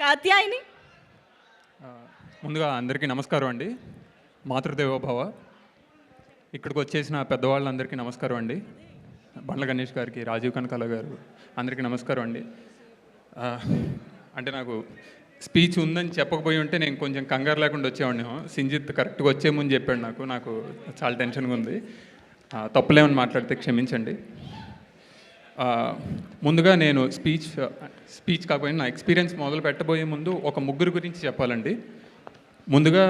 కాత్యాయని. ముందుగా అందరికీ నమస్కారం అండి. మాతృదేవోభవ. ఇక్కడికి వచ్చేసిన పెద్దవాళ్ళందరికీ నమస్కారం అండి. బండ్ల గణేష్ గారికి, రాజీవ్ కనకాల గారు అందరికీ నమస్కారం అండి. అంటే నాకు స్పీచ్ ఉందని చెప్పకపోయి ఉంటే నేను కొంచెం కంగారు లేకుండా వచ్చేవాడిని. సింజిత్ కరెక్ట్గా వచ్చే ముందు చెప్పాడు. నాకు చాలా టెన్షన్గా ఉంది. తప్పులేమని మాట్లాడితే క్షమించండి. ముందుగా నేను స్పీచ్ కాకపోయినా నా ఎక్స్పీరియన్స్ మొదలు పెట్టబోయే ముందు ఒక ముగ్గురు గురించి చెప్పాలండి. ముందుగా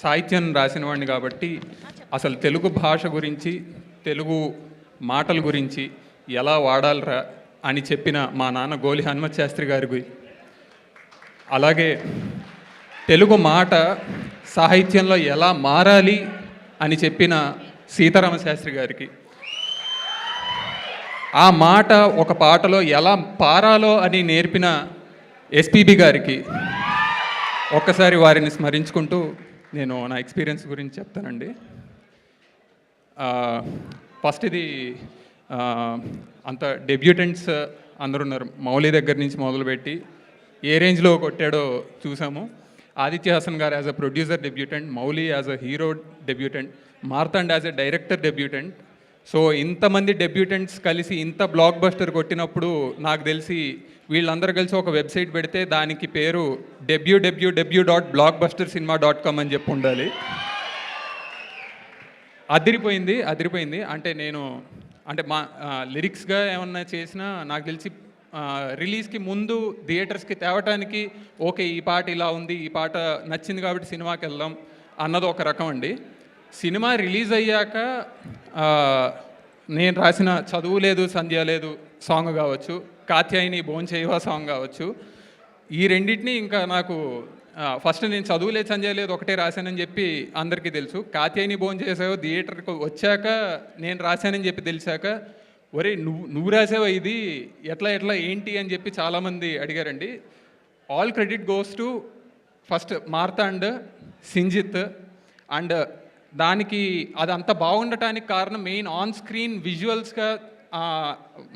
సాహిత్యం రాసిన వాడిని కాబట్టి అసలు తెలుగు భాష గురించి, తెలుగు మాటల గురించి ఎలా వాడాలరా అని చెప్పిన మా నాన్న గోలి హనుమత్ శాస్త్రి గారికి, అలాగే తెలుగు మాట సాహిత్యంలో ఎలా మారాలి అని చెప్పిన సీతారామ శాస్త్రి గారికి, ఆ మాట ఒక పాటలో ఎలా పారాలో అని నేర్పిన ఎస్పీబీ గారికి ఒక్కసారి వారిని స్మరించుకుంటూ నేను నా ఎక్స్పీరియన్స్ గురించి చెప్తానండి. ఫస్ట్ ఇది అంత డెబ్యూటెంట్స్ అందరూ ఉన్నారు. మౌలి దగ్గర నుంచి మొదలుపెట్టి ఏ రేంజ్లో కొట్టాడో చూసాము. ఆదిత్య హాసన్ గారు as a producer debutant, Mouli as a hero debutant, Marthand as a director debutant. So ఇంతమంది డెబ్యూటెంట్స్ కలిసి ఇంత బ్లాక్ బస్టర్ కొట్టినప్పుడు నాకు తెలిసి వీళ్ళందరూ కలిసి ఒక వెబ్సైట్ పెడితే దానికి పేరు www.blockbustercinema.com అని చెప్పి ఉండాలి. అదిరిపోయింది. అంటే నేను మా లిరిక్స్గా ఏమన్నా చేసినా నాకు తెలిసి రిలీజ్కి ముందు థియేటర్స్కి తేవటానికి ఓకే ఈ పాట ఇలా ఉంది, ఈ పాట నచ్చింది కాబట్టి సినిమాకి వెళ్దాం అన్నది ఒక రకం అండి. సినిమా రిలీజ్ అయ్యాక నేను రాసిన చదువు లేదు సంధ్య లేదు సాంగ్ కావచ్చు, కాత్యాయని భోంచేయవా సాంగ్ కావచ్చు, ఈ రెండింటినీ ఇంకా నాకు ఫస్ట్ నేను చదువు లేదు సంధ్య లేదు ఒకటే రాశానని చెప్పి అందరికీ తెలుసు. కాత్యాయని భోంచేసావో థియేటర్కి వచ్చాక నేను రాశానని చెప్పి తెలిసాక ఒరే నువ్వు రాసావా ఇది ఎట్లా ఏంటి అని చెప్పి చాలామంది అడిగారండి. All credit goes to first Marthand, Sinjith. And దానికి అది అంత బాగుండటానికి కారణం మెయిన్ ఆన్ స్క్రీన్ విజువల్స్గా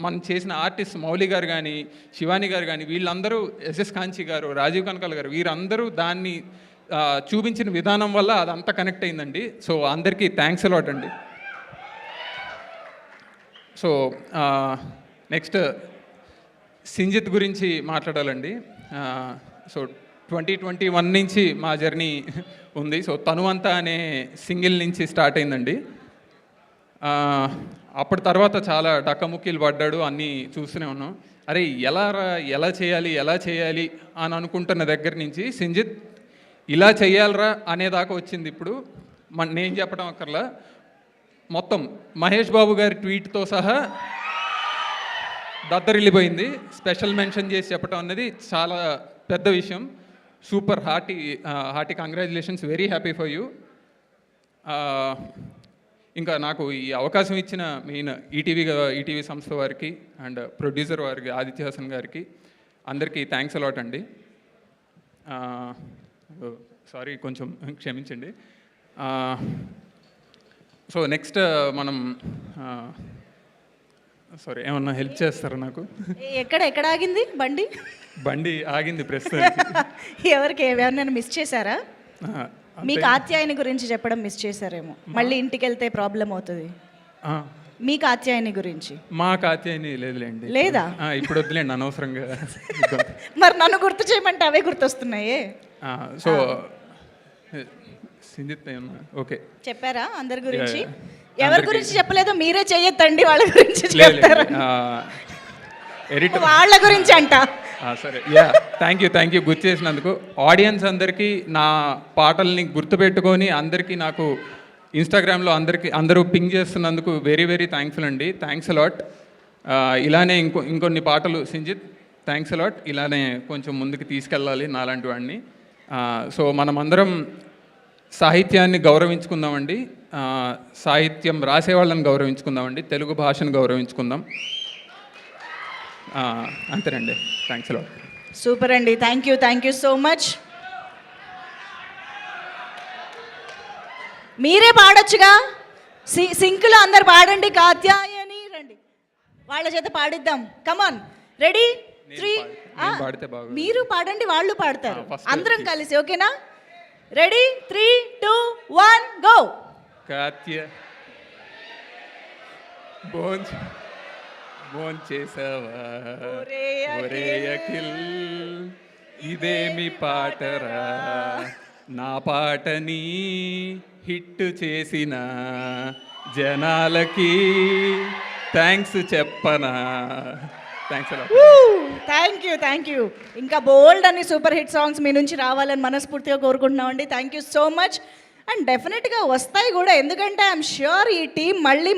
మనం చేసిన ఆర్టిస్ట్ మౌలి గారు కానీ, శివాని గారు కానీ, వీళ్ళందరూ ఎస్ఎస్ కాంచి గారు, రాజీవ్ కనకాల గారు, వీరందరూ దాన్ని చూపించిన విధానం వల్ల అదంతా కనెక్ట్ అయిందండి. సో అందరికీ థ్యాంక్స్ అలాట్ అండి. సో నెక్స్ట్ సింజిత్ గురించి మాట్లాడాలండి. సో 2021 నుంచి మా జర్నీ ఉంది. సో తనువంతా అనే సింగిల్ నుంచి స్టార్ట్ అయిందండి. అప్పటి తర్వాత చాలా డక్కముక్కీలు పడ్డాడు, అన్నీ చూస్తూనే ఉన్నాం. అరే ఎలా చేయాలి అని అనుకుంటున్న దగ్గర నుంచి సింజిత్ ఇలా చేయాలరా అనేదాకా వచ్చింది. ఇప్పుడు నేను చెప్పడం అక్కర్లా, మొత్తం మహేష్ బాబు గారి ట్వీట్తో సహా దద్దరిల్లిపోయింది. స్పెషల్ మెన్షన్ చేసి చెప్పడం అనేది చాలా పెద్ద విషయం. Super hearty congratulations, very happy for you. ఇంకా నాకు ఈ అవకాశం ఇచ్చిన మెయిన్ ఈటీవీ సంస్థ వారికి అండ్ ప్రొడ్యూసర్ వారికి ఆదిత్య హాసన్ గారికి అందరికీ థ్యాంక్స్ అలాట్ అండి. సారీ, కొంచెం క్షమించండి. సో నెక్స్ట్ మనం సారీ ఏమన్నా హెల్ప్ చేస్తారా నాకు? ఎక్కడ ఆగింది బండి ఆగింది ప్రస్తుతం. ఎవరికి ఎవరైనా మిస్ చేశారా? మీ కాత్యాయని గురించి చెప్పడం మిస్ చేశారేమో, మళ్ళీ ఇంటికి వెళ్తే ప్రాబ్లం అవుతుంది. మీ కాత్యాయని గురించి? మా కాత్యాయని లేదులేండి. లేదా? ఇప్పుడు వద్దులేండి, అనవసరంగా. మరి నన్ను గుర్తు చేయమంటే అవే గుర్తొస్తున్నాయి. సో సింజిత్ ఓకే చెప్పారా అందరి గురించి? ఎవరి గురించి చెప్పలేదో మీరే చెయ్యొద్దండి, వాళ్ళ గురించి చెప్తారా? వాళ్ళ గురించి అంట. సరే, థ్యాంక్ యూ గుర్తు చేసినందుకు. ఆడియన్స్ అందరికీ నా పాటల్ని గుర్తుపెట్టుకొని అందరికీ నాకు ఇన్స్టాగ్రామ్లో అందరూ పింగ్ చేస్తున్నందుకు వెరీ వెరీ థ్యాంక్ఫుల్ అండి. Thanks a lot. ఇలానే ఇంకొన్ని పాటలు సింజిత్, థ్యాంక్స్ అలాట్. ఇలానే కొంచెం ముందుకు తీసుకెళ్ళాలి నాలాంటి వాడిని. సో మనమందరం సాహిత్యాన్ని గౌరవించుకుందామండి, సాహిత్యం రాసేవాళ్ళని గౌరవించుకుందామండి, తెలుగు భాషను గౌరవించుకుందాం. అంతేనండి. Thanks a lot. సూపర్ అండి. Thank you so much. మీరే పాడొచ్చుగా, సింక్లో అందరు పాడండి. కాత్యాయని రండి, వాళ్ళ చేత పాడిద్దాం. కమాన్, రెడీ 3 పాడితే బాగా మీరు పాడండి, వాళ్ళు పాడతారు, first అందరం కలిసి. ఓకేనా? రెడీ? 3, 2, 1 గో. కాత్య బోన్ చేసావా ఒరే ఒరే అఖిల్, ఇదేమి పాటరా, నా పాటని హిట్ చేసిన జనాలకి థ్యాంక్స్ చెప్పనా. థ్యాంక్స్ అలా. Thank you. ఇంకా బోల్డ్ అని సూపర్ హిట్ సాంగ్స్ మీ నుంచి రావాలని మనస్ఫూర్తిగా కోరుకుంటున్నామండి. Thank you so much. And డెఫినెట్గా వస్తాయి కూడా, ఎందుకంటే ఐఎమ్ ష్యూర్ ఈ టీం మళ్ళీ